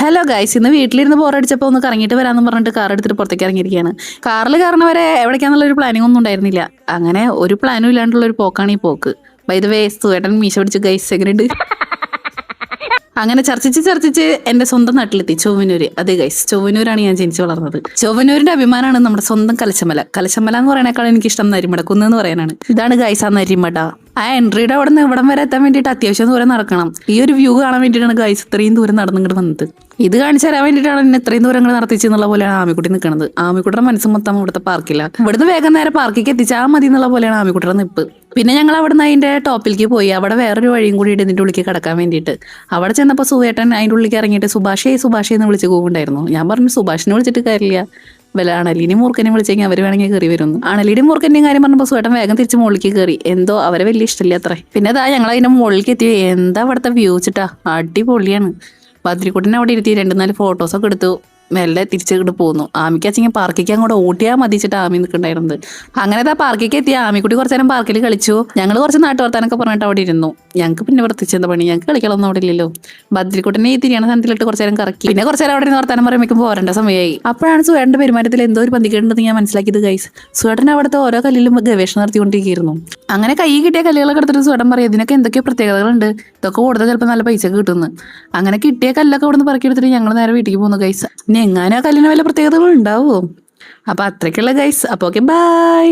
Hello guys, ഇന്ന് വീട്ടിലിരുന്ന് ബോറടിച്ചപ്പോൾ ഒന്ന് കറങ്ങിയിട്ട് വരാമെന്ന് പറഞ്ഞിട്ട് കാർ എടുത്തിട്ട് പുറത്തേക്ക് ഇറങ്ങിയിരിക്കുകയാണ്. കാറിൽ കയറണവരെ എവിടേക്കാന്നുള്ളൊരു പ്ലാനിങ് ഒന്നും ഉണ്ടായിരുന്നില്ല. അങ്ങനെ ഒരു പ്ലാനും ഇല്ലാണ്ടുള്ള ഒരു പോക്കാണ് ഈ പോക്ക്. ബൈ ദ വേ, സുവേട്ടൻ മീശ പിടിച്ച് ഗൈസ് എങ്ങനെയുണ്ട്? അങ്ങനെ ചർച്ചിച്ച് എന്റെ സ്വന്തം നാട്ടിലെത്തി, ചൊവ്വനൂര്. അതെ ഗൈസ്, ചൊവ്വനൂരാണ് ഞാൻ ജനിച്ചു വളർന്നത്. ചൊവ്വനൂരിന്റെ അഭിമാനമാണ് നമ്മുടെ സ്വന്തം കലശമല. കലശമല എന്ന് പറയുന്നേക്കാൾ എനിക്ക് ഇഷ്ടം നരിമട കുന്ന് എന്ന് പറയാനാണ്. ഇതാണ് ഗൈസ് ആ നരിമട. ആ എൻട്രിയുടെ അവിടെ നിന്ന് ഇവിടം വരെ എത്താൻ വേണ്ടിയിട്ട് അത്യാവശ്യം ദൂരം നടക്കണം. ഈ ഒരു വ്യൂ കാണാൻ വേണ്ടിയിട്ടാണ് ഗൈസ് ഇത്രയും ദൂരം നടന്നിങ്ങോട്ട് വന്നത്. ഇത് കാണിച്ചു തരാൻ വേണ്ടിയിട്ടാണ് എന്നെ ഇത്രയും ദൂരം നടത്തിച്ചെന്നുള്ള പോലെയാണ് ആമിക്കുട്ടി നിൽക്കുന്നത്. ആമിക്കുട്ടിയുടെ മനസ്സ് മൊത്തം ഇവിടുത്തെ പാർക്കില്ല. ഇവിടുന്ന് വേഗം നേരെ പാർക്കിലേക്ക് എത്തിച്ചാൽ മതി എന്നുള്ള പോലെയാണ് ആമിക്കുട്ടിയുടെ നിപ്പ്. പിന്നെ ഞങ്ങൾ അവിടെ നിന്ന് അതിന്റെ ടോപ്പിലേക്ക് പോയി. അവിടെ വേറൊരു വഴിയും കൂടി ഇതിന്റെ ഉള്ളിലേക്ക് കടക്കാൻ വേണ്ടിയിട്ട്. അവിടെ ചെന്നപ്പോൾ സുവേട്ടൻ അതിന്റെ ഉള്ളിലേക്ക് ഇറങ്ങിയിട്ട് സുഭാഷേ എന്ന് വിളിച്ച് പോകുന്നുണ്ടായിരുന്നു. ഞാൻ പറഞ്ഞു സുഭാഷിനെ വിളിച്ചിട്ട് കാര്യമില്ല, വല്ല അണലിനെയും മൂർക്കനെയും വിളിച്ചെങ്കിൽ അവർ വേണമെങ്കിൽ കയറി വരുന്നു. അണലിയുടെയും മൂർക്കൻ്റെയും കാര്യം പറഞ്ഞപ്പോൾ സുവേട്ടൻ വേഗം തിരിച്ച് മുകളിലേക്ക് കയറി. എന്തോ അവരെ വലിയ ഇഷ്ടമില്ല അത്രേ. പിന്നെ അതാ ഞങ്ങൾ അതിന്റെ മുകളിലേക്ക് എത്തി. എന്താ അവിടുത്തെ വ്യൂ വെച്ചിട്ടാ, അടിപൊളിയാണ്. ബദ്രിക്കുട്ടിനെ അവിടെ ഇരുത്തി 2-4 ഫോട്ടോസൊക്കെ എടുത്തു. മെല്ലെ തിരിച്ചിട്ട് പോന്നു. ആമിക്ക് അച്ഛൻ പാർക്കിക്ക് അങ്ങോട്ട് ഓട്ടിയാൽ മതിച്ചിട്ട് ആമി നിൽക്കുന്നുണ്ടായിരുന്നത്. അങ്ങനെ പാർക്കിക്ക് എത്തി. ആമിക്കുട്ടി കുറച്ചു നേരം പാർക്കിൽ കളിച്ചു. ഞങ്ങൾ കുറച്ച് നാട്ടുവർത്താനൊക്കെ പറഞ്ഞിട്ട് അവിടെ ഇരുന്നു. ഞങ്ങൾക്ക് പിന്നെ പ്രത്യേകിച്ച് എന്താ പണി, ഞങ്ങൾക്ക് കളികളൊന്നും അവിടെ ഇല്ലല്ലോ. ബദ്രിക്കുട്ടിനെ ഈ തിരിയണ സ്ഥലത്തിലിട്ട് കുറച്ചു നേരം കറക്കി. പിന്നെ കുറച്ചു നേരം അവിടെ നിന്ന് വർത്താനം പറയുമ്പോൾ പോരേണ്ട സമയമായി. അപ്പോഴാണ് സുവേട്ടന്റെ പെരുമാറ്റത്തിൽ എന്തോ ഒരു പന്തികേണ്ടെന്ന് ഞാൻ മനസ്സിലാക്കിയത് ഗൈസ്. സുവേട്ടൻ അവിടുത്തെ ഓരോ കല്ലിലും ഗവേഷണം നടത്തിക്കൊണ്ടിരിക്കുന്നു. അങ്ങനെ കൈ കിട്ടിയ കല്ലുകളൊക്കെ എടുത്തിട്ട് സുവേട്ടൻ പറയും ഇതിനൊക്കെ എന്തൊക്കെയോ പ്രത്യേകതകളുണ്ട്, ഇതൊക്കെ കൊടുത്താൽ ചിലപ്പോൾ നല്ല പൈസ കിട്ടുന്നു. അങ്ങനെ കിട്ടിയ കല്ലൊക്കെ അവിടെ നിന്ന് പറക്കിയെടുത്തിട്ട് ഞങ്ങൾ നേരെ വീട്ടിലേക്ക് പോകുന്നു ഗൈസ്. ഇനി എങ്ങാനും ആ കല്ലിന് വല്ല പ്രത്യേകതകളും ഉണ്ടാവുമോ? അപ്പൊ അത്രയ്ക്കുള്ള ഗൈസ്. അപ്പോൾ ഓക്കെ, ബൈ.